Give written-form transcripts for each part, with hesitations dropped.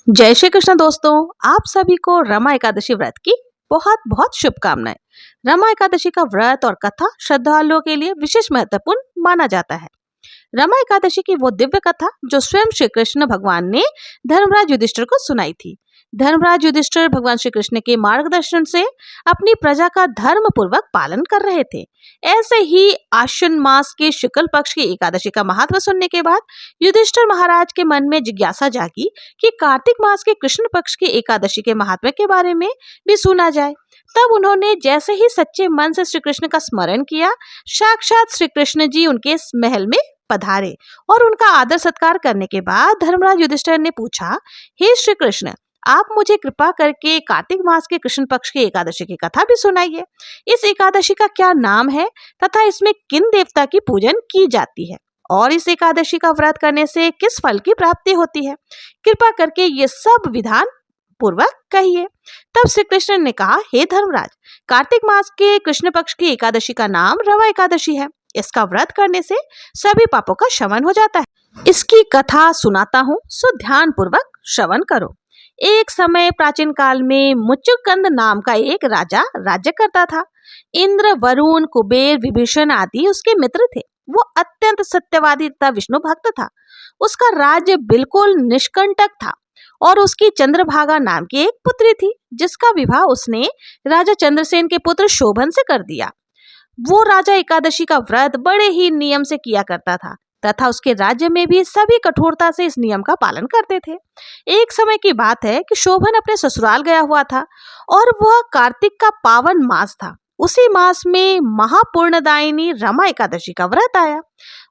जय श्री कृष्ण दोस्तों। आप सभी को रमा एकादशी व्रत की बहुत बहुत शुभकामनाएं। रमा एकादशी का व्रत और कथा श्रद्धालुओं के लिए विशेष महत्वपूर्ण माना जाता है। रमा एकादशी की वो दिव्य कथा जो स्वयं श्री कृष्ण भगवान ने धर्मराज युधिष्ठिर को सुनाई थी। धर्मराज युधिष्ठिर भगवान श्री कृष्ण के मार्गदर्शन से अपनी प्रजा का धर्म पूर्वक पालन कर रहे थे। ऐसे ही आश्विन मास के शुक्ल पक्ष की एकादशी का महत्व सुनने के बाद युधिष्ठिर महाराज के मन में जिज्ञासा जागी कि कार्तिक मास के कृष्ण पक्ष की एकादशी के महत्व के बारे में भी सुना जाए। तब उन्होंने जैसे ही सच्चे मन से श्री कृष्ण का स्मरण किया, साक्षात श्री कृष्ण जी उनके महल में पधारे और उनका आदर सत्कार करने के बाद धर्मराज युधिष्ठिर ने पूछा, हे श्री कृष्ण, आप मुझे कृपा करके कार्तिक मास के कृष्ण पक्ष की एकादशी की कथा भी सुनाइए। इस एकादशी का क्या नाम है तथा इसमें किन देवता की पूजन की जाती है और इस एकादशी का व्रत करने से किस फल की प्राप्ति होती है। कृपा करके ये सब विधान पूर्वक कहिए। तब श्री कृष्ण ने कहा, हे धर्मराज, कार्तिक मास के कृष्ण पक्ष की एकादशी का नाम रमा एकादशी है। इसका व्रत करने से सभी पापों का शमन हो जाता है। इसकी कथा सुनाता हूँ, सो ध्यान पूर्वक श्रवण करो। एक समय प्राचीन काल में मुचुकंद नाम का एक राजा राज्य करता था। इंद्र, वरुण, कुबेर, विभीषण आदि उसके मित्र थे। वो अत्यंत सत्यवादी तथा विष्णु भक्त था। उसका राज्य बिल्कुल निष्कंटक था और उसकी चंद्रभागा नाम की एक पुत्री थी, जिसका विवाह उसने राजा चंद्रसेन के पुत्र शोभन से कर दिया। वो राजा एकादशी का व्रत बड़े ही नियम से किया करता था तथा उसके राज्य में भी सभी कठोरता से इस नियम का पालन करते थे। एक समय की बात है कि शोभन अपने ससुराल गया हुआ था और वह कार्तिक का पावन मास था। उसी मास में महापूर्णदायिनी रमा एकादशी का व्रत आया।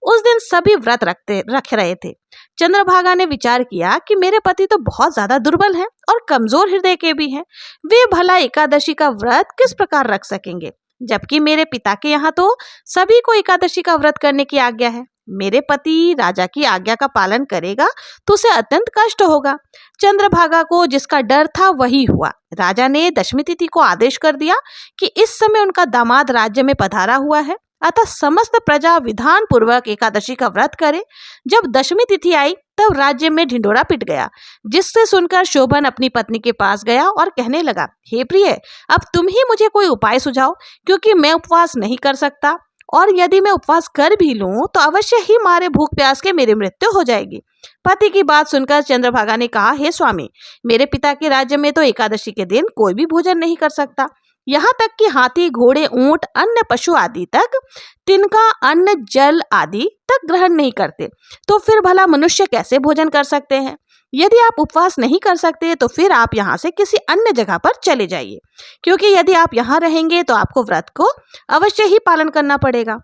उस दिन सभी व्रत रख रहे थे। चंद्रभागा ने विचार किया कि मेरे पति तो बहुत ज्यादा दुर्बल हैं और कमजोर हृदय के भी हैं। वे भला एकादशी का व्रत किस प्रकार रख सकेंगे, जबकि मेरे पिता के यहाँ तो सभी को एकादशी का व्रत करने की आज्ञा है। मेरे पति राजा की आज्ञा का पालन करेगा तो उसे अत्यंत कष्ट होगा। चंद्रभागा को जिसका डर था वही हुआ। राजा ने दशमी तिथि को आदेश कर दिया कि इस समय उनका दामाद राज्य में पधारा हुआ है, अतः समस्त प्रजा विधान पूर्वक एकादशी का व्रत करे। जब दशमी तिथि आई तब राज्य में ढिंडोरा पिट गया, जिससे सुनकर शोभन अपनी पत्नी के पास गया और कहने लगा, हे प्रिय, अब तुम ही मुझे कोई उपाय सुझाओ, क्योंकि मैं उपवास नहीं कर सकता और यदि मैं उपवास कर भी लूं तो अवश्य ही मारे भूख प्यास के मेरी मृत्यु हो जाएगी। पति की बात सुनकर चंद्रभागा ने कहा, हे स्वामी, मेरे पिता के राज्य में तो एकादशी के दिन कोई भी भोजन नहीं कर सकता। यहाँ तक कि हाथी, घोड़े, ऊंट, अन्य पशु आदि तक तिनका अन्न, जल आदि तक ग्रहण नहीं करते, तो फिर भला मनुष्य कैसे भोजन कर सकते हैं। यदि आप उपवास नहीं कर सकते तो फिर आप यहाँ से किसी अन्य जगह पर चले जाइए, क्योंकि यदि आप यहाँ रहेंगे तो आपको व्रत को अवश्य ही पालन करना पड़ेगा।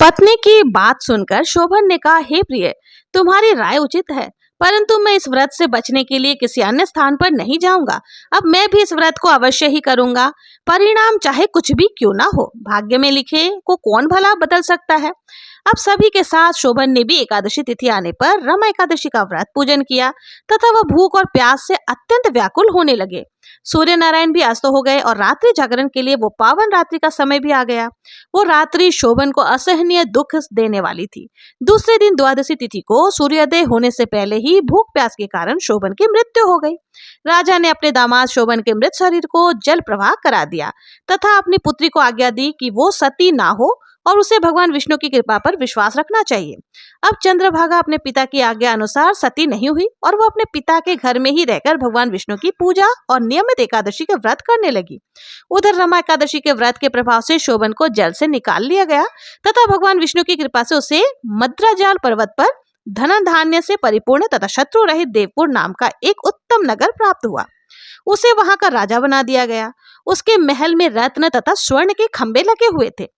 पत्नी की बात सुनकर शोभन ने कहा, हे प्रिय, तुम्हारी राय उचित है, परंतु मैं इस व्रत से बचने के लिए किसी अन्य स्थान पर नहीं जाऊंगा। अब मैं भी इस व्रत को अवश्य ही करूंगा, परिणाम चाहे कुछ भी क्यों ना हो। भाग्य में लिखे को कौन भला बदल सकता है। अब सभी के साथ शोभन ने भी एकादशी तिथि आने पर रमा एकादशी का व्रत पूजन किया तथा वह भूख और प्यास से अत्यंत व्याकुल होने लगे। सूर्य नारायण भी अस्त हो गए और रात्रि जागरण के लिए वो पावन रात्रि का समय भी आ गया। वो रात्रि शोभन को असहनीय दुख देने वाली थी। दूसरे दिन द्वादशी तिथि को सूर्योदय होने से पहले ही भूख प्यास के कारण शोभन की मृत्यु हो गई। राजा ने अपने दामाद शोभन के मृत शरीर को जल प्रवाह करा दिया तथा अपनी पुत्री को आज्ञा दी कि वो सती ना हो और उसे भगवान विष्णु की कृपा पर विश्वास रखना चाहिए। अब चंद्रभागा अपने पिता की आज्ञा अनुसार सती नहीं हुई और वो अपने पिता के घर में ही रहकर भगवान विष्णु की पूजा और नियमित एकादशी के व्रत करने लगी। उधर रमा एकादशी के व्रत के प्रभाव से शोभन को जल से निकाल लिया गया तथा भगवान विष्णु की कृपा से उसे मद्राजाल पर्वत पर धन धान्य से परिपूर्ण तथा शत्रु रहित देवपुर नाम का एक उत्तम नगर प्राप्त हुआ। उसे वहां का राजा बना दिया गया। उसके महल में रत्न तथा स्वर्ण के खंभे लगे हुए थे।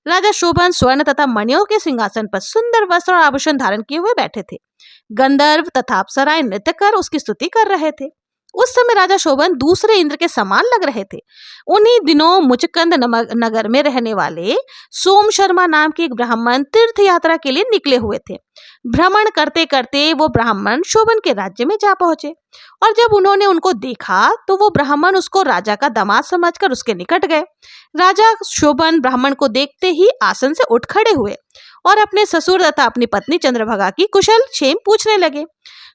राजा शोभन स्वर्ण तथा मणियों के सिंहासन पर सुंदर वस्त्र और आभूषण धारण किए हुए बैठे थे। गंधर्व तथा अप्सराएं नृत्य कर उसकी स्तुति कर रहे थे। उस समय राजा शोभन दूसरे इंद्र के समान लग रहे थे। उन्हीं दिनों मुचकंद नगर में रहने वाले सोम शर्मा नाम के एक ब्राह्मण तीर्थ यात्रा के लिए निकले हुए थे। भ्रमण करते करते वो ब्राह्मण शोभन के राज्य में जा पहुंचे और जब उन्होंने उनको देखा तो वो ब्राह्मण उसको राजा का दामाद समझकर उसके निकट गए। राजा शोभन ब्राह्मण को देखते ही आसन से उठ खड़े हुए और अपने ससुर तथा अपनी पत्नी चंद्रभागा की कुशल क्षेम पूछने लगे।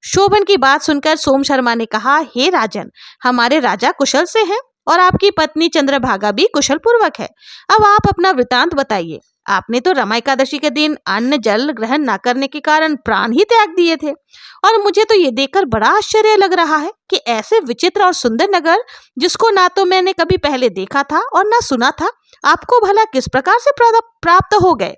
शोभन की बात सुनकर सोम शर्मा ने कहा, हे राजन, हमारे राजा कुशल से हैं और आपकी पत्नी चंद्रभागा भी कुशल पूर्वक है। अब आप अपना वृतांत बताइए। आपने तो रमा एकादशी के दिन अन्न जल ग्रहण न करने के कारण प्राण ही त्याग दिए थे और मुझे तो ये देखकर बड़ा आश्चर्य लग रहा है कि ऐसे विचित्र और सुंदर नगर, जिसको ना तो मैंने कभी पहले देखा था और ना सुना था, आपको भला किस प्रकार से प्राप्त हो गए।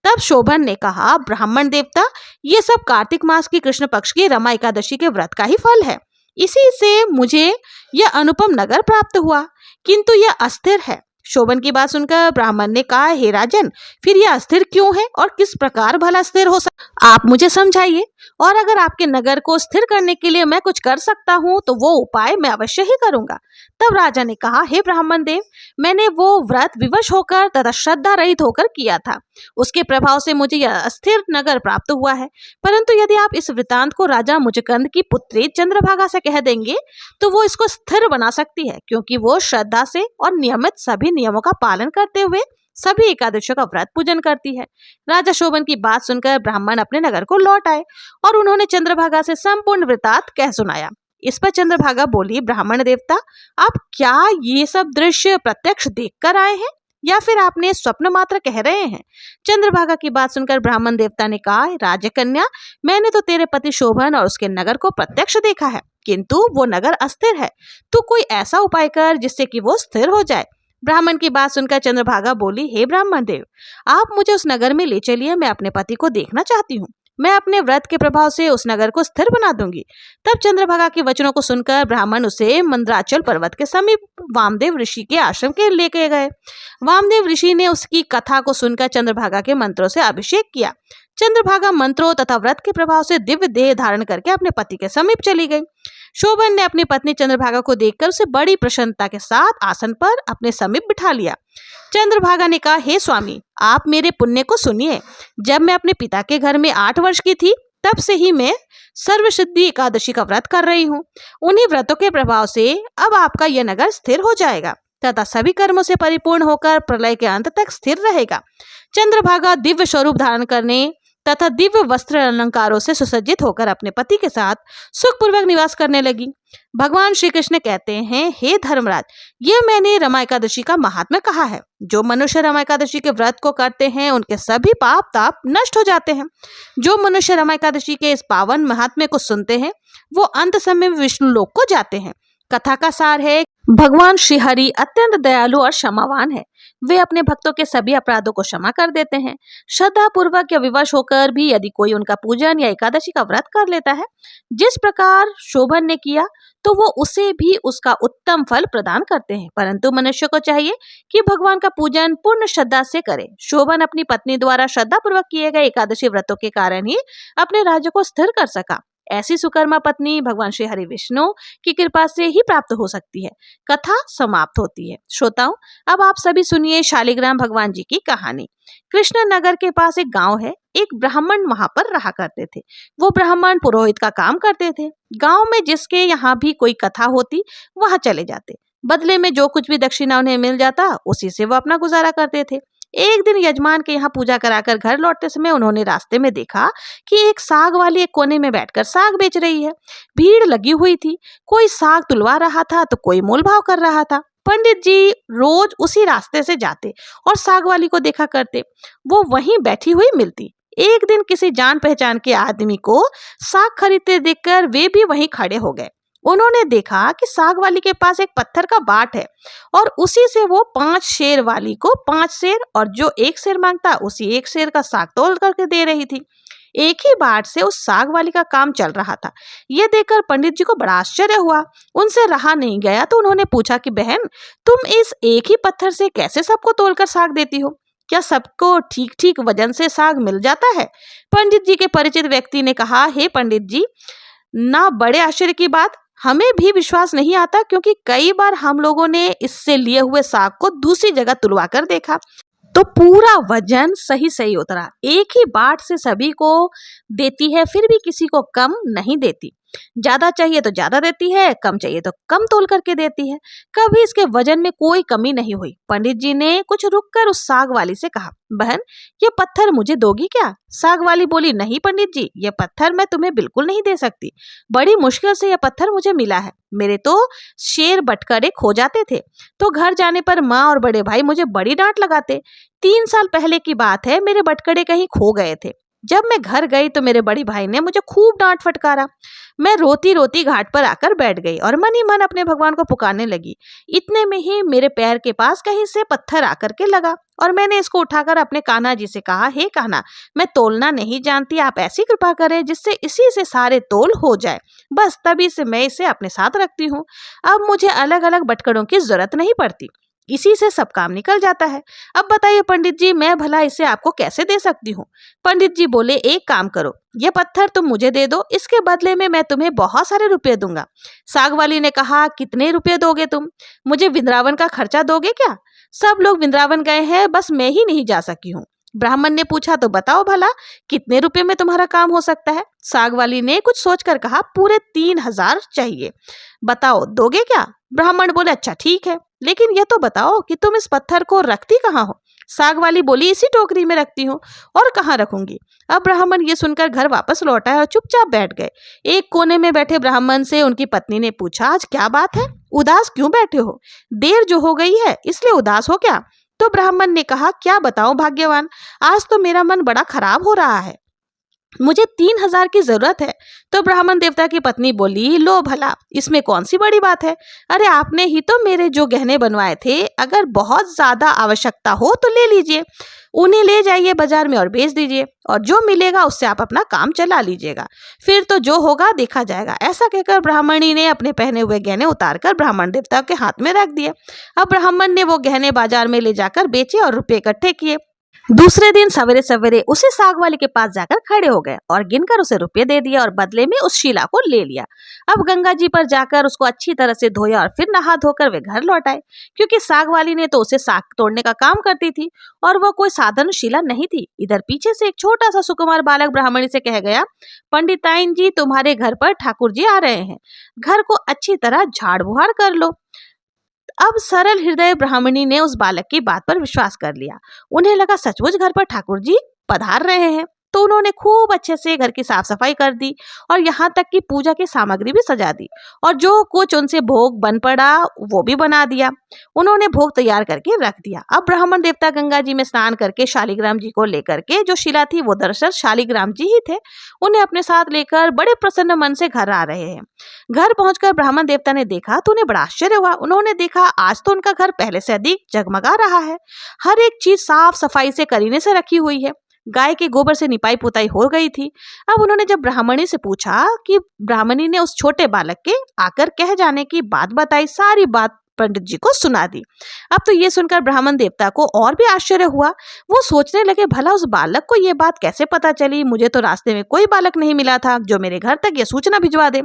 तब शोभन ने कहा, ब्राह्मण देवता, ये सब कार्तिक मास की कृष्ण पक्ष की रमा एकादशी के व्रत का ही फल है। इसी से मुझे यह अनुपम नगर प्राप्त हुआ, किंतु यह अस्थिर है। शोभन की बात सुनकर ब्राह्मण ने कहा, हे राजन, फिर यह अस्थिर क्यों है और किस प्रकार भला स्थिर हो सकता, आप मुझे समझाइए। और अगर आपके नगर को स्थिर करने के लिए मैं कुछ कर सकता हूँ तो वो उपाय मैं अवश्य ही करूंगा। तब राजा ने कहा, हे ब्राह्मण देव, मैंने वो व्रत विवश होकर तथा श्रद्धा रहित होकर किया था। उसके प्रभाव से मुझे यह अस्थिर नगर प्राप्त हुआ है। परंतु यदि आप इस वृतांत को राजा मुचकंद की पुत्री चंद्रभागा से कह देंगे तो वो इसको स्थिर बना सकती है, क्योंकि वो श्रद्धा से और नियमित सभी नियमों का पालन करते हुए सभी एकादशियों का व्रत पूजन करती है। राजा शोभन की बात सुनकर ब्राह्मण अपने नगर को लौट आए और उन्होंने चंद्रभागा से संपूर्ण वृतांत कह सुनाया। इस पर चंद्रभागा बोली, ब्राह्मण देवता, आप क्या ये सब दृश्य प्रत्यक्ष देखकर आए हैं या फिर आपने स्वप्न मात्र कह रहे हैं। चंद्रभागा की बात सुनकर ब्राह्मण देवता ने कहा, राजकन्या, मैंने तो तेरे पति शोभन और उसके नगर को प्रत्यक्ष देखा है, किंतु वो नगर अस्थिर है। तू कोई ऐसा उपाय कर जिससे कि वो स्थिर हो जाए। ब्राह्मण की बात सुनकर चंद्रभागा बोली, हे ब्राह्मण देव, आप मुझे उस नगर में ले चलिए, मैं अपने पति को देखना चाहती हूँ। मैं अपने व्रत के प्रभाव से उस नगर को स्थिर बना दूंगी। तब चंद्रभागा के वचनों को सुनकर ब्राह्मण उसे मंद्राचल पर्वत के समीप वामदेव ऋषि के आश्रम के लेके गए। वामदेव ऋषि ने उसकी कथा को सुनकर चंद्रभागा के मंत्रों से अभिषेक किया। चंद्रभागा मंत्रों तथा व्रत के प्रभाव से दिव्य देह धारण करके अपने पति के समीप चली गई। शोभन ने अपनी पत्नी चंद्रभागा को देखकर उसे बड़ी प्रसन्नता के साथ आसन पर अपने समीप बिठा लिया। चंद्रभागा ने कहा, हे स्वामी, आप मेरे पुण्य को सुनिए। जब मैं अपने पिता के घर में 8 वर्ष की थी, तब से ही मैं सर्वसिद्धि एकादशी का व्रत कर रही हूँ। उन्हीं व्रतों के प्रभाव से अब आपका यह नगर स्थिर हो जाएगा तथा सभी कर्मों से परिपूर्ण होकर प्रलय के अंत तक स्थिर रहेगा। चंद्रभागा दिव्य स्वरूप धारण करने तथा दिव्य वस्त्र अलंकारों से सुसज्जित होकर अपने पति के साथ सुखपूर्वक निवास करने लगी। भगवान श्री कृष्ण कहते हैं, हे धर्मराज, ये मैंने रमा एकादशी का महात्म्य कहा है। जो मनुष्य रमा एकादशी के व्रत को करते हैं उनके सभी पाप ताप नष्ट हो जाते हैं। जो मनुष्य रमा एकादशी के इस पावन महात्म्य को सुनते हैं वो अंत समय में विष्णु लोक को जाते हैं। कथा का सार है, भगवान श्री हरि अत्यंत दयालु और क्षमावान है। वे अपने भक्तों के सभी अपराधों को क्षमा कर देते हैं। श्रद्धा पूर्वक या विवश होकर भी यदि कोई उनका पूजन या एकादशी का व्रत कर लेता है, जिस प्रकार शोभन ने किया, तो वो उसे भी उसका उत्तम फल प्रदान करते हैं। परंतु मनुष्य को चाहिए कि भगवान का पूजन पूर्ण श्रद्धा से करे। शोभन अपनी पत्नी द्वारा श्रद्धा पूर्वक किए गए एकादशी व्रतों के कारण ही अपने राज्य को स्थिर कर सका। ऐसी सुकर्मा पत्नी भगवान श्री हरि विष्णु की कृपा से ही प्राप्त हो सकती है। कथा समाप्त होती है। श्रोताओं, अब आप सभी सुनिए शालिग्राम भगवान जी की कहानी। कृष्ण नगर के पास एक गांव है। एक ब्राह्मण वहां पर रहा करते थे। वो ब्राह्मण पुरोहित का काम करते थे। गांव में जिसके यहाँ भी कोई कथा होती वहां चले जाते। बदले में जो कुछ भी दक्षिणा उन्हें मिल जाता उसी से वो अपना गुजारा करते थे। एक दिन यजमान के यहाँ पूजा कराकर घर लौटते समय उन्होंने रास्ते में देखा कि एक साग वाली एक कोने में बैठकर साग बेच रही है। भीड़ लगी हुई थी। कोई साग तुलवा रहा था तो कोई मोल भाव कर रहा था। पंडित जी रोज उसी रास्ते से जाते और साग वाली को देखा करते। वो वहीं बैठी हुई मिलती। एक दिन किसी जान पहचान के आदमी को साग खरीदते देखकर वे भी वहीं खड़े हो गए। उन्होंने देखा कि साग वाली के पास एक पत्थर का बाट है और उसी से वो 5 शेर वाली को 5 शेर और जो 1 शेर मांगता उसी 1 शेर का साग तोल करके दे रही थी। एक ही बाट से उस साग वाली का काम चल रहा था। ये देखकर पंडित जी को बड़ा आश्चर्य हुआ। उनसे रहा नहीं गया तो उन्होंने पूछा कि बहन, तुम इस एक ही पत्थर से कैसे सबको तोलकर साग देती हो? क्या सबको ठीक ठीक वजन से साग मिल जाता है? पंडित जी के परिचित व्यक्ति ने कहा, हे पंडित जी, ना बड़े आश्चर्य की बात, हमें भी विश्वास नहीं आता, क्योंकि कई बार हम लोगों ने इससे लिए हुए साग को दूसरी जगह तुलवा कर देखा तो पूरा वजन सही सही उतरा। एक ही बाट से सभी को देती है, फिर भी किसी को कम नहीं देती। ज्यादा चाहिए तो ज्यादा देती है, कम चाहिए तो कम तोल करके देती है। कभी इसके वजन में कोई कमी नहीं हुई। पंडित जी ने कुछ रुककर उस साग वाली से कहा, बहन ये पत्थर मुझे दोगी क्या? साग वाली बोली, नहीं पंडित जी, ये पत्थर मैं तुम्हें बिल्कुल नहीं दे सकती। बड़ी मुश्किल से यह पत्थर मुझे मिला है। मेरे तो शेर बटखरे खो जाते थे तो घर जाने पर माँ और बड़े भाई मुझे बड़ी डांट लगाते। 3 साल पहले की बात है, मेरे बटखरे कहीं खो गए थे। जब मैं घर गई तो मेरे बड़े भाई ने मुझे खूब डांट फटकारा। मैं रोती रोती घाट पर आकर बैठ गई और मन ही मन अपने भगवान को पुकारने लगी। इतने में ही मेरे पैर के पास कहीं से पत्थर आकर के लगा और मैंने इसको उठाकर अपने कान्हा जी से कहा, हे कान्हा, मैं तोलना नहीं जानती, आप ऐसी कृपा करें जिससे इसी से सारे तोल हो जाए। बस तभी से मैं इसे अपने साथ रखती हूँ। अब मुझे अलग अलग बटकड़ों की जरूरत नहीं पड़ती, इसी से सब काम निकल जाता है। अब बताइए पंडित जी, मैं भला इसे आपको कैसे दे सकती हूँ? पंडित जी बोले, एक काम करो, ये पत्थर तुम मुझे दे दो, इसके बदले में मैं तुम्हें बहुत सारे रुपए दूंगा। साग वाली ने कहा, कितने रुपए दोगे तुम? मुझे वृंदावन का खर्चा दोगे क्या? सब लोग वृंदावन गए हैं, बस मैं ही नहीं जा सकी हूँ। ब्राह्मण ने पूछा, तो बताओ भला कितने रुपए में तुम्हारा काम हो सकता है? साग वाली ने कुछ सोचकर कहा, पूरे 3,000 चाहिए। बताओ दोगे क्या? ब्राह्मण बोले, अच्छा ठीक है, लेकिन यह तो बताओ कि तुम इस पत्थर को रखती कहाँ हो? साग वाली बोली, इसी टोकरी में रखती हूँ, और कहाँ रखूंगी? अब ब्राह्मण ये सुनकर घर वापस लौट आए और चुपचाप बैठ गए। एक कोने में बैठे ब्राह्मण से उनकी पत्नी ने पूछा, आज क्या बात है, उदास क्यों बैठे हो? देर जो हो गई है इसलिए उदास हो क्या? तो ब्राह्मण ने कहा, क्या बताऊं भाग्यवान, आज तो मेरा मन बड़ा खराब हो रहा है, मुझे 3,000 की जरूरत है। तो ब्राह्मण देवता की पत्नी बोली, लो भला, इसमें कौन सी बड़ी बात है? अरे आपने ही तो मेरे जो गहने बनवाए थे, अगर बहुत ज्यादा आवश्यकता हो तो ले लीजिए, उन्हें ले जाइए बाजार में और बेच दीजिए, और जो मिलेगा उससे आप अपना काम चला लीजिएगा, फिर तो जो होगा देखा जाएगा। ऐसा कहकर ब्राह्मणी ने अपने पहने हुए गहने उतारकर ब्राह्मण देवता के हाथ में रख दिए। अब ब्राह्मण ने वो गहने बाजार में ले जाकर बेचे और रुपए इकट्ठे किए। दूसरे दिन सवेरे सवेरे उसी साग वाले के पास जाकर खड़े हो गए और गिनकर उसे रुपए दे दिए और बदले में उस शीला को ले लिया। अब गंगा जी पर जाकर उसको अच्छी तरह से धोया और फिर नहा धोकर वे घर लौट आए, क्योंकि साग वाली ने तो उसे साग तोड़ने का काम करती थी और वह कोई साधारण शीला नहीं थी। इधर पीछे से एक छोटा सा सुकुमार बालक ब्राह्मणी से कह गया, पंडिताइन जी, तुम्हारे घर पर ठाकुर जी आ रहे हैं, घर को अच्छी तरह झाड़ बुहाड़ कर लो। अब सरल हृदय ब्राह्मणी ने उस बालक की बात पर विश्वास कर लिया। उन्हें लगा सचमुच घर पर ठाकुर जी पधार रहे हैं, तो उन्होंने खूब अच्छे से घर की साफ सफाई कर दी और यहाँ तक कि पूजा की सामग्री भी सजा दी, और जो कुछ उनसे भोग बन पड़ा वो भी बना दिया। उन्होंने भोग तैयार करके रख दिया। अब ब्राह्मण देवता गंगा जी में स्नान करके शालिग्राम जी को लेकर के, जो शिला थी वो दरअसल शालिग्राम जी ही थे, उन्हें अपने साथ लेकर बड़े प्रसन्न मन से घर आ रहे हैं। घर पहुंचकर ब्राह्मण देवता ने देखा तो उन्हें बड़ा आश्चर्य हुआ। उन्होंने देखा आज तो उनका घर पहले से अधिक जगमगा रहा है, हर एक चीज साफ सफाई से करीने से रखी हुई है, गाय के गोबर से निपाई पुताई हो गई थी। अब उन्होंने जब ब्राह्मणी से पूछा कि ब्राह्मणी ने उस छोटे बालक के आकर कह जाने की बात बताई, सारी बात पंडित जी को सुना दी। अब तो ये सुनकर ब्राह्मण देवता को और भी आश्चर्य हुआ। वो सोचने लगे, भला उस बालक को ये बात कैसे पता चली? मुझे तो रास्ते में कोई बालक नहीं मिला था जो मेरे घर तक ये सूचना भिजवा दे।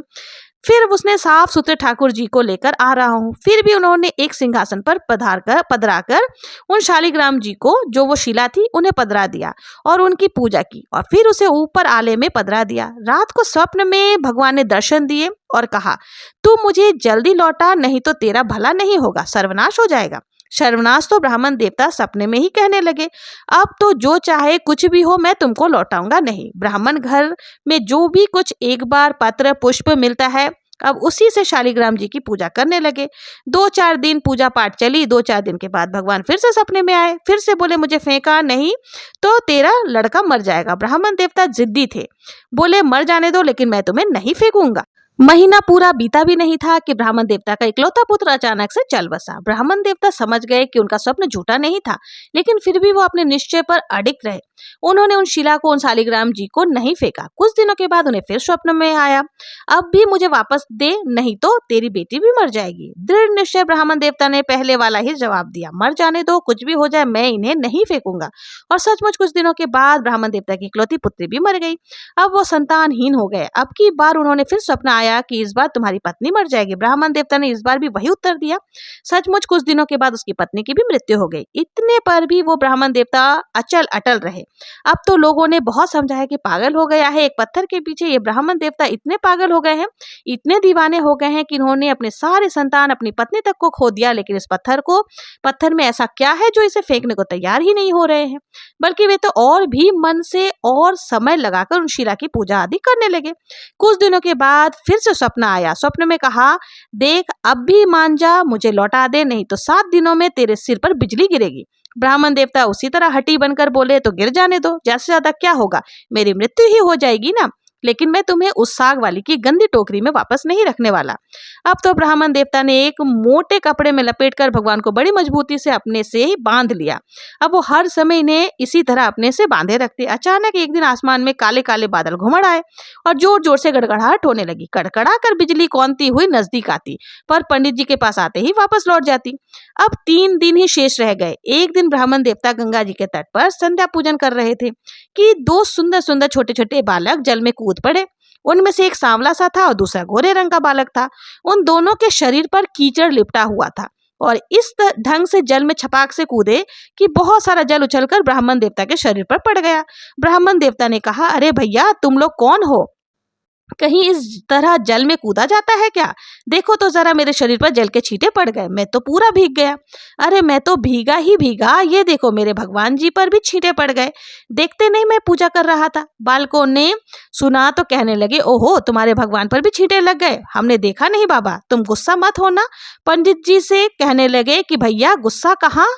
फिर उसने साफ सुथरे ठाकुर जी को लेकर आ रहा हूँ। फिर भी उन्होंने एक सिंहासन पर पधराकर उन शालिग्राम जी को, जो वो शिला थी, उन्हें पधरा दिया और उनकी पूजा की, और फिर उसे ऊपर आले में पधरा दिया। रात को स्वप्न में भगवान ने दर्शन दिए और कहा, तू मुझे जल्दी लौटा, नहीं तो तेरा भला नहीं होगा, सर्वनाश हो जाएगा। सर्वनाश तो ब्राह्मण देवता सपने में ही कहने लगे, अब तो जो चाहे कुछ भी हो, मैं तुमको लौटाऊंगा नहीं। ब्राह्मण घर में जो भी कुछ एक बार पत्र पुष्प मिलता है, अब उसी से शालिग्राम जी की पूजा करने लगे। 2-4 दिन पूजा पाठ चली। 2-4 दिन के बाद भगवान फिर से सपने में आए, फिर से बोले, मुझे फेंका नहीं तो तेरा लड़का मर जाएगा। ब्राह्मण देवता जिद्दी थे, बोले मर जाने दो, लेकिन मैं तुम्हें नहीं फेंकूंगा। महीना पूरा बीता भी नहीं था कि ब्राह्मण देवता का इकलौता पुत्र अचानक से चल बसा। ब्राह्मण देवता समझ गए कि उनका स्वप्न झूठा नहीं था, लेकिन फिर भी वो अपने निश्चय पर अडिग रहे। उन्होंने उन शिला को, उन शालिग्राम जी को नहीं फेंका। कुछ दिनों के बाद उन्हें फिर स्वप्न में आया, अब भी मुझे वापस दे, नहीं तो तेरी बेटी भी मर जाएगी। दृढ़ निश्चय ब्राह्मण देवता ने पहले वाला ही जवाब दिया, मर जाने दो, कुछ भी हो जाए, मैं इन्हें नहीं फेंकूंगा। और सचमुच कुछ दिनों के बाद ब्राह्मण देवता की इकलौती पुत्री भी मर गई। अब वो संतानहीन हो गए। अब की बार उन्होंने फिर स्वप्न आया आया कि इस बार तुम्हारी पत्नी मर जाएगी। ब्राह्मण देवता ने इस बार भी वही उत्तर दिया। सचमुच कुछ दिनों के बाद उसकी पत्नी की भी मृत्यु हो गई। इतने पर भी वो ब्राह्मण देवता अचल अटल रहे। अब तो लोगों ने बहुत समझाया कि पागल हो गया है, एक पत्थर के पीछे ये ब्राह्मण देवता इतने पागल हो गए हैं, इतने दीवाने हो गए हैं कि इन्होंने अपने सारे संतान, अपनी पत्नी तक को खो दिया। लेकिन इस पत्थर में ऐसा क्या है जो इसे फेंकने को तैयार ही नहीं हो रहे हैं। बल्कि वे तो और भी मन से और समय लगाकर उन शिला की पूजा आदि करने लगे। कुछ दिनों के बाद फिर से स्वप्न आया। स्वप्न में कहा, देख अब भी मान जा, मुझे लौटा दे, नहीं तो 7 दिनों में तेरे सिर पर बिजली गिरेगी। ब्राह्मण देवता उसी तरह हठी बनकर बोले, तो गिर जाने दो, ज्यादा से ज्यादा क्या होगा, मेरी मृत्यु ही हो जाएगी ना। लेकिन मैं तुम्हें उस साग वाली की गंदी टोकरी में वापस नहीं रखने वाला। अब तो ब्राह्मण देवता ने एक मोटे कपड़े में लपेटकर भगवान को बड़ी मजबूती से अपने से ही बांध लिया। अब वो हर समय इन्हें इसी तरह अपने से बांधे रखते। अचानक एक दिन आसमान में काले काले बादल घुमड़ आए और जोर जोर से गड़गड़ाहट होने लगी। कड़कड़ा कर बिजली कौनती हुई नजदीक आती, पर पंडित जी के पास आते ही वापस लौट जाती। अब 3 दिन ही शेष रह गए। एक दिन ब्राह्मण देवता गंगा जी के तट पर संध्या पूजन कर रहे थे कि 2 सुंदर सुंदर छोटे छोटे बालक जल में कूद पड़े। उनमें से एक सांवला सा था और दूसरा गोरे रंग का बालक था। उन दोनों के शरीर पर कीचड़ लिपटा हुआ था और इस ढंग से जल में छपाक से कूदे कि बहुत सारा जल उछलकर ब्राह्मण देवता के शरीर पर पड़ गया। ब्राह्मण देवता ने कहा, अरे भैया, तुम लोग कौन हो? कहीं इस तरह जल में कूदा जाता है क्या? देखो तो जरा, मेरे शरीर पर जल के छींटे पड़ गए, मैं तो पूरा भीग गया। अरे मैं तो भीगा ही भीगा, ये देखो मेरे भगवान जी पर भी छींटे पड़ गए। देखते नहीं, मैं पूजा कर रहा था। बालकों ने सुना तो कहने लगे, ओहो, तुम्हारे भगवान पर भी छींटे लग गए। हमने देखा नहीं बाबा, तुम गुस्सा मत होना। पंडित जी से कहने लगे कि भैया, गुस्सा कहाँ।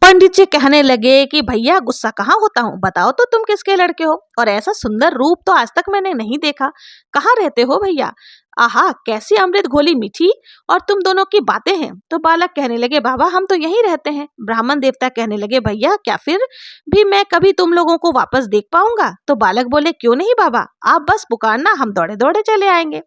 पंडित जी कहने लगे कि भैया, गुस्सा कहाँ होता हूँ, बताओ तो तुम किसके लड़के हो? और ऐसा सुंदर रूप तो आज तक मैंने नहीं देखा। कहाँ रहते हो भैया? आहा, कैसी अमृत घोली मीठी और तुम दोनों की बातें हैं। तो बालक कहने लगे, बाबा हम तो यहीं रहते हैं। ब्राह्मण देवता कहने लगे, भैया क्या फिर भी मैं कभी तुम लोगों को वापस देख पाऊंगा? तो बालक बोले, क्यों नहीं बाबा, आप बस पुकारना, हम दौड़े दौड़े चले आएंगे,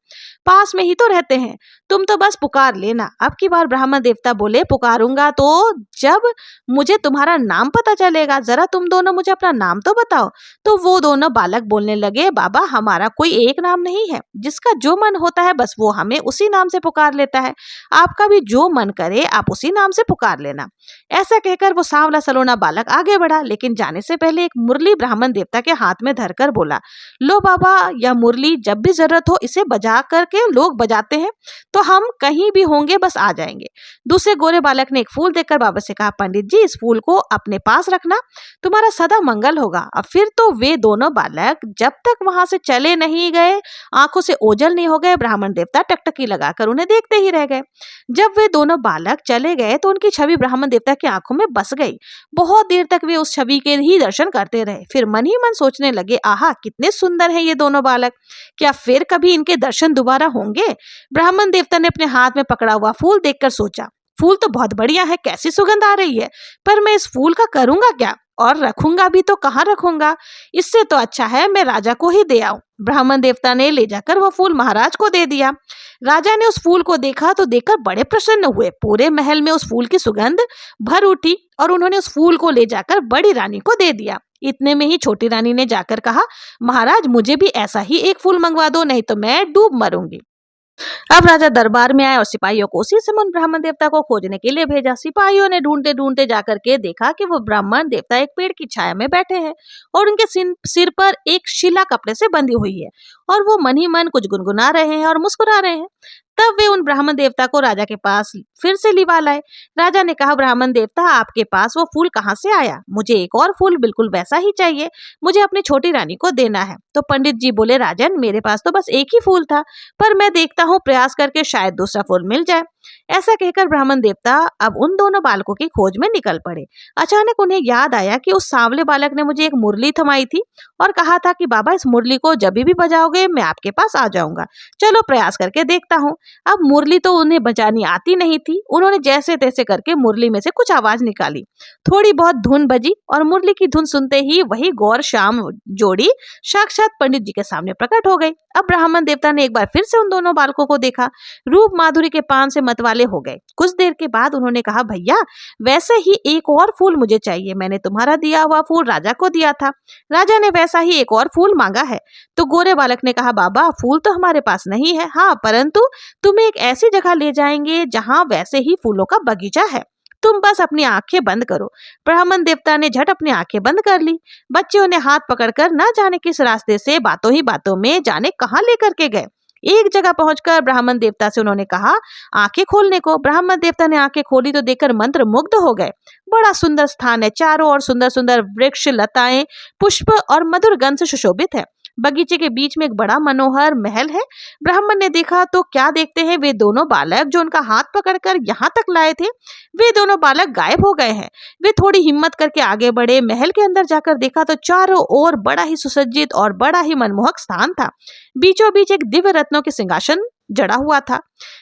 पास में ही तो रहते हैं, तुम तो बस पुकार लेना। अब की बार ब्राह्मण देवता बोले, पुकारूंगा तो जब मुझे तुम्हारा नाम पता चलेगा, जरा तुम दोनों मुझे अपना नाम तो बताओ। तो वो दोनों बालक बोलने लगे, बाबा हमारा कोई एक नाम नहीं है, जिसका जो मन होता होता है बस वो हमें उसी नाम से पुकार लेता है। आपका भी जो मन करे आप उसी नाम से पुकार लेना। ऐसा कहकर वो सांवला सलोना बालक आगे बढ़ा, लेकिन जाने से पहले एक मुरली ब्राह्मण देवता के हाथ में धरकर बोला, लो बाबा, यह मुरली जब भी जरूरत हो इसे बजा करके लोग बजाते हैं, तो हम कहीं भी होंगे बस आ जाएंगे। दूसरे गोरे बालक ने एक फूल देखकर बाबा से कहा, पंडित जी इस फूल को अपने पास रखना, तुम्हारा सदा मंगल होगा। अब फिर तो वे दोनों बालक जब तक वहां से चले नहीं गए, आंखों से ओझल नहीं हो गए, ब्राह्मण देवता टकटकी लगाकर उन्हें देखते ही रह गए। जब वे दोनों बालक चले गए तो उनकी छवि ब्राह्मण देवता की आंखों में बस गई। बहुत देर तक वे उस छवि के ही दर्शन करते रहे, फिर मन ही मन सोचने लगे, आहा कितने सुंदर हैं ये दोनों बालक, क्या फिर कभी इनके दर्शन दोबारा होंगे। ब्राह्मण देवता ने अपने हाथ में पकड़ा हुआ फूल देखकर सोचा, फूल तो बहुत बढ़िया है, कैसी सुगंध आ रही है, पर मैं इस फूल का करूंगा क्या, और रखूंगा भी तो कहाँ रखूंगा। इससे तो अच्छा है मैं राजा को ही दे आऊं। ब्राह्मण देवता ने ले जाकर वह फूल महाराज को दे दिया। राजा ने उस फूल को देखा तो देखकर बड़े प्रसन्न हुए। पूरे महल में उस फूल की सुगंध भर उठी और उन्होंने उस फूल को ले जाकर बड़ी रानी को दे दिया। इतने में ही छोटी रानी ने जाकर कहा, महाराज मुझे भी ऐसा ही एक फूल मंगवा दो, नहीं तो मैं डूब मरूंगी। अब राजा दरबार में आए और सिपाहियों को उसी समय उन ब्राह्मण देवता को खोजने के लिए भेजा। सिपाहियों ने ढूंढते ढूंढते जाकर के देखा कि वो ब्राह्मण देवता एक पेड़ की छाया में बैठे हैं और उनके सिर पर एक शिला कपड़े से बंधी हुई है और वो मन ही मन कुछ गुनगुना रहे हैं और मुस्कुरा रहे हैं। तब वे उन ब्राह्मण देवता को राजा के पास फिर से लिवा लाए। राजा ने कहा, ब्राह्मण देवता आपके पास वो फूल कहाँ से आया, मुझे एक और फूल बिल्कुल वैसा ही चाहिए, मुझे अपनी छोटी रानी को देना है। तो पंडित जी बोले, राजन मेरे पास तो बस एक ही फूल था, पर मैं देखता हूँ प्रयास करके शायद दूसरा फूल मिल जाए। ऐसा कहकर ब्राह्मण देवता अब उन दोनों बालकों की खोज में निकल पड़े। अचानक उन्हें याद आया कि उस सांवले बालक ने मुझे एक मुरली थमाई थी और कहा था कि बाबा इस मुरली को जब भी बजाओगे मैं आपके पास आ जाऊंगा, चलो प्रयास करके देखता हूँ। अब मुरली तो उन्हें बजानी आती नहीं थी। उन्होंने जैसे तैसे करके मुरली में से कुछ आवाज निकाली, थोड़ी बहुत धुन बजी और मुरली की धुन सुनते ही वही गौर श्याम जोड़ी साक्षात पंडित जी के सामने प्रकट हो गई। अब ब्राह्मण देवता ने एक बार फिर से उन दोनों बालकों को देखा, रूप माधुरी के पान से मतवाले हो गए। कुछ देर के बाद उन्होंने कहा, भैया वैसे ही एक और फूल मुझे चाहिए, मैंने तुम्हारा दिया हुआ फूल राजा को दिया था, राजा ने वैसा ही एक और फूल मांगा है। तो गोरे बालक ने कहा, बाबा फूल तो हमारे पास नहीं है, हाँ परंतु तुम्हें एक ऐसी जगह ले जाएंगे जहां वैसे ही फूलों का बगीचा है, तुम बस अपनी आंखें बंद करो। ब्राह्मण देवता ने झट अपनी आंखें बंद कर ली। बच्चों ने हाथ पकड़कर न जाने किस रास्ते से बातों ही बातों में जाने कहां लेकर के गए। एक जगह पहुंचकर ब्राह्मण देवता से उन्होंने कहा, आंखें खोलने को। ब्राह्मण देवता ने आंखें खोली तो देखकर मंत्र मुग्ध हो गए। बड़ा सुंदर स्थान है, चारों ओर सुंदर सुंदर वृक्ष, लताएं, पुष्प और मधुर गंध से सुशोभित है। बगीचे के बीच में एक बड़ा मनोहर महल है। ब्राह्मण ने देखा तो क्या देखते हैं, वे दोनों बालक जो उनका हाथ पकड़कर यहाँ तक लाए थे, वे दोनों बालक गायब हो गए हैं। वे थोड़ी हिम्मत करके आगे बढ़े। महल के अंदर जाकर देखा तो चारों ओर बड़ा ही सुसज्जित और बड़ा ही मनमोहक स्थान था। बीचों बीच एक दिव्य रत्नों के सिंहासन जड़ा हुआ था।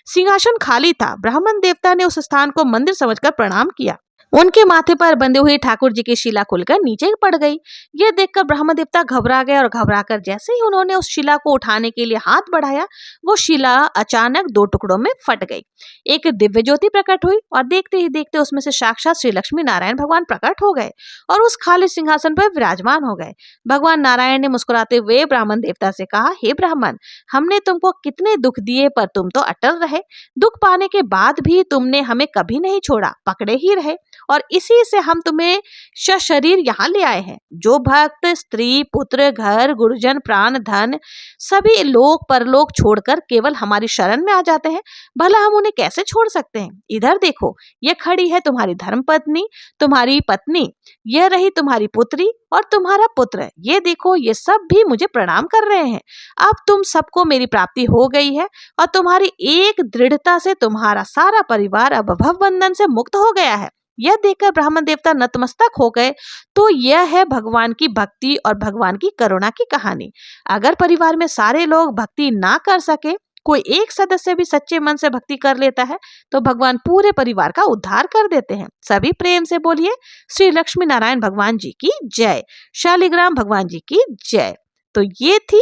सिंहासन खाली था। ब्राह्मण देवता ने उस स्थान को मंदिर समझकर प्रणाम किया। उनके माथे पर बंधे हुए ठाकुर जी की शिला खुलकर नीचे पड़ गई। यह देखकर ब्राह्मण देवता घबरा गए और घबराकर जैसे ही उन्होंने उस शिला को उठाने के लिए हाथ बढ़ाया, वो शिला अचानक दो टुकड़ों में फट गई। एक दिव्य ज्योति प्रकट हुई और देखते ही देखते उसमें से साक्षात श्री लक्ष्मी नारायण भगवान प्रकट हो गए और उस खाली सिंहासन पर विराजमान हो गए। भगवान नारायण ने मुस्कुराते हुए ब्राह्मण देवता से कहा, हे ब्राह्मण, हमने तुमको कितने दुख दिए पर तुम तो अटल रहे। दुख पाने के बाद भी तुमने हमें कभी नहीं छोड़ा, पकड़े ही रहे और इसी से हम तुम्हें सशरीर यहाँ ले आए हैं। जो भक्त स्त्री पुत्र घर गुरुजन प्राण धन सभी लोक परलोक छोड़कर केवल हमारी शरण में आ जाते हैं, भला हम उन्हें कैसे छोड़ सकते हैं। इधर देखो, ये खड़ी है तुम्हारी धर्मपत्नी, तुम्हारी पत्नी, यह रही तुम्हारी पुत्री और तुम्हारा पुत्र, ये देखो ये सब भी मुझे प्रणाम कर रहे हैं। अब तुम सबको मेरी प्राप्ति हो गई है और तुम्हारी एक दृढ़ता से तुम्हारा सारा परिवार अब भव बंधन से मुक्त हो गया है। यह देखकर ब्राह्मण देवता नतमस्तक हो गए। तो यह है भगवान की भक्ति और भगवान की करुणा की कहानी। अगर परिवार में सारे लोग भक्ति ना कर सके, कोई एक सदस्य भी सच्चे मन से भक्ति कर लेता है, तो भगवान पूरे परिवार का उद्धार कर देते हैं। सभी प्रेम से बोलिए, श्री लक्ष्मी नारायण भगवान जी की जय, शालिग्राम भगवान जी की जय। तो ये थी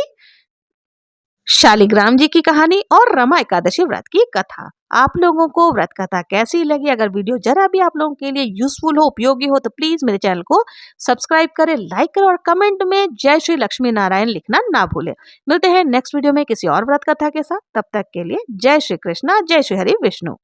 शालिग्राम जी की कहानी और रमा एकादशी व्रत की कथा। आप लोगों को व्रत कथा कैसी लगी? अगर वीडियो जरा भी आप लोगों के लिए यूजफुल हो, उपयोगी हो तो प्लीज मेरे चैनल को सब्सक्राइब करें, लाइक करें और कमेंट में जय श्री लक्ष्मी नारायण लिखना ना भूलें। मिलते हैं नेक्स्ट वीडियो में किसी और व्रत कथा के साथ। तब तक के लिए जय श्री कृष्णा, जय श्री हरि विष्णु।